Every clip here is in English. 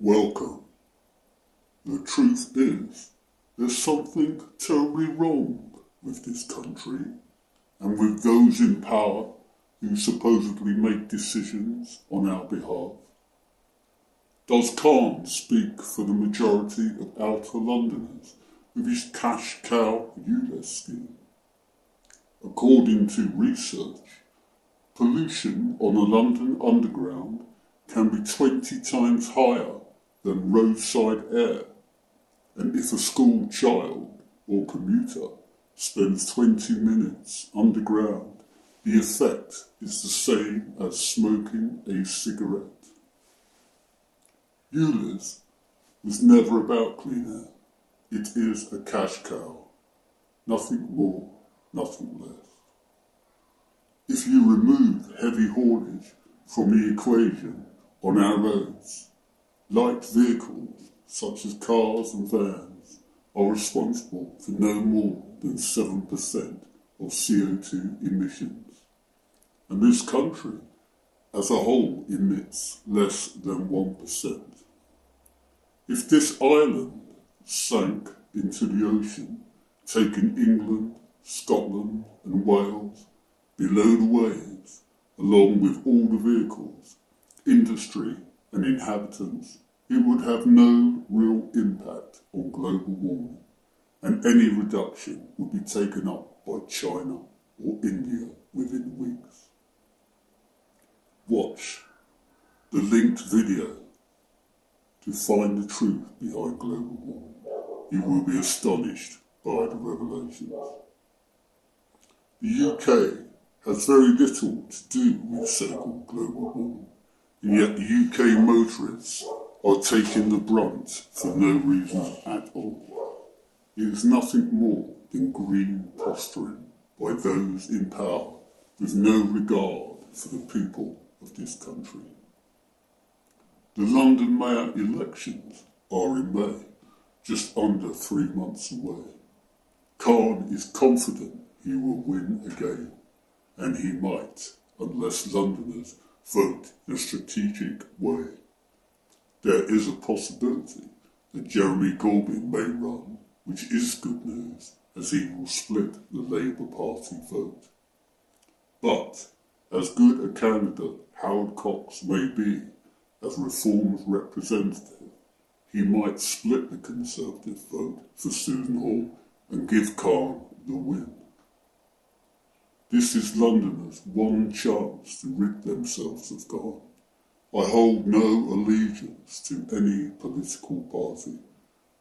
Welcome. The truth is, there's something terribly wrong with this country and with those in power who supposedly make decisions on our behalf. Does Khan speak for the majority of outer Londoners with his cash cow Ulez scheme? According to research, pollution on a London underground can be 20 times higher than roadside air, and if a school child or commuter spends 20 minutes underground, the effect is the same as smoking a cigarette. Ulez was never about clean air. It is a cash cow. Nothing more, nothing less. If you remove heavy haulage from the equation on our roads, light vehicles such as cars and vans are responsible for no more than 7% of CO2 emissions. And this country as a whole emits less than 1%. If this island sank into the ocean, taking England, Scotland and Wales below the waves, along with all the vehicles, industry and inhabitants, it would have no real impact on global warming, and any reduction would be taken up by China or India within weeks. Watch the linked video to find the truth behind global warming. You will be astonished by the revelations. The UK has very little to do with so-called global warming, and yet the UK motorists are taking the brunt for no reason at all. It is nothing more than green posturing by those in power with no regard for the people of this country. The London mayor elections are in May, just under 3 months away. Khan is confident he will win again, and he might, unless Londoners vote in a strategic way. There is a possibility that Jeremy Corbyn may run, which is good news, as he will split the Labour Party vote. But, as good a candidate Howard Cox may be as Reform's representative, he might split the Conservative vote for Susan Hall and give Khan the win. This is Londoners' one chance to rid themselves of Khan. I hold no allegiance to any political party,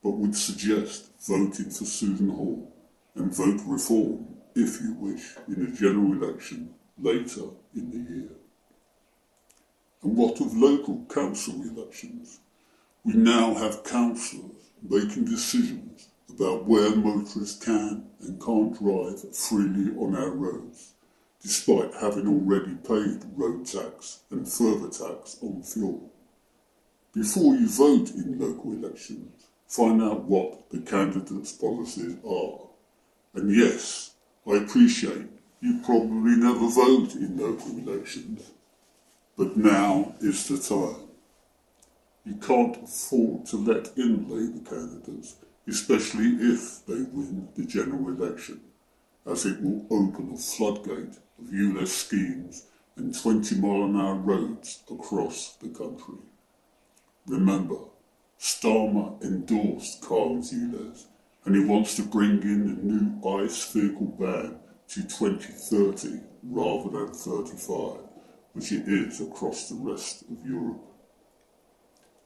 but would suggest voting for Susan Hall and vote Reform, if you wish, in a general election later in the year. And what of local council elections? We now have councillors making decisions about where motorists can and can't drive freely on our roads, despite having already paid road tax and further tax on fuel. Before you vote in local elections, find out what the candidates' policies are. And yes, I appreciate you probably never vote in local elections, but now is the time. You can't afford to let in Labour candidates, especially if they win the general election, as it will open a floodgate of Ulez schemes and 20-mile-an-hour roads across the country. Remember, Starmer endorsed Khan's Ulez, and he wants to bring in the new ICE vehicle ban to 2030 rather than 35, which it is across the rest of Europe.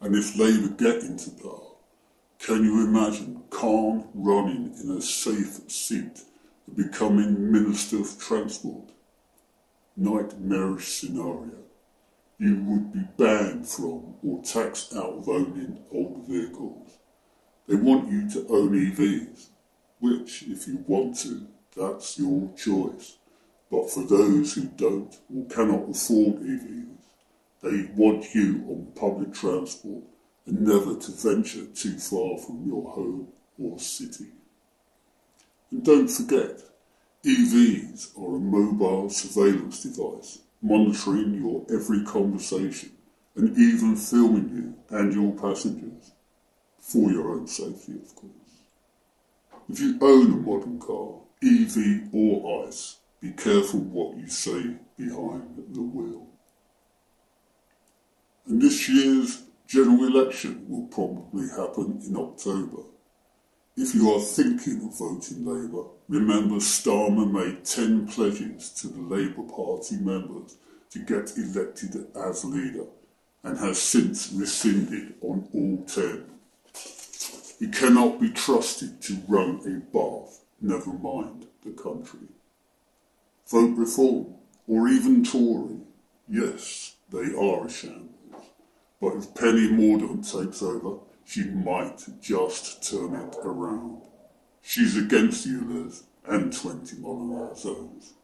And if Labour get into power, can you imagine Khan running in a safe seat and becoming Minister of Transport? Nightmarish scenario. You would be banned from or taxed out of owning old vehicles. They want you to own EVs, which, if you want to, that's your choice. But for those who don't or cannot afford EVs, they want you on public transport and never to venture too far from your home or city. And don't forget, EVs are a mobile surveillance device monitoring your every conversation and even filming you and your passengers, for your own safety, of course. If you own a modern car, EV or ICE, be careful what you say behind the wheel. And this year's general election will probably happen in October. If you are thinking of voting Labour, remember Starmer made 10 pledges to the Labour Party members to get elected as leader, and has since rescinded on all 10. He cannot be trusted to run a bath, never mind the country. Vote Reform, or even Tory, yes, they are a shambles. But if Penny Mordaunt takes over, she might just turn it around. She's against Ulez and 20-mile-an-hour zones.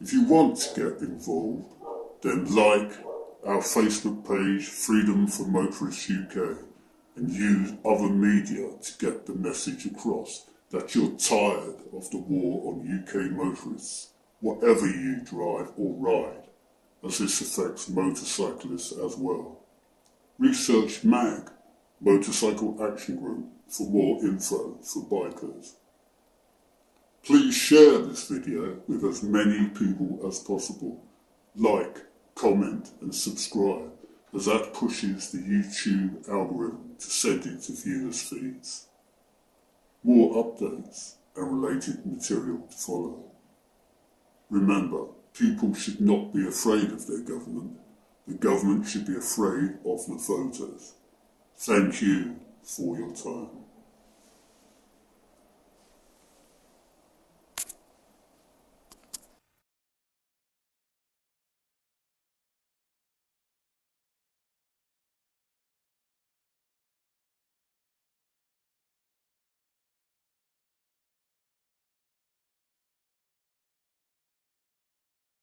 If you want to get involved, then like our Facebook page, Freedom for Motorists UK, and use other media to get the message across that you're tired of the war on UK motorists, whatever you drive or ride, as this affects motorcyclists as well. Research MAG, Motorcycle Action Group, for more info for bikers. Please share this video with as many people as possible. Like, comment and subscribe, as that pushes the YouTube algorithm to send it to viewers' feeds. More updates and related material to follow. Remember, people should not be afraid of their government. The government should be afraid of the voters. Thank you for your time.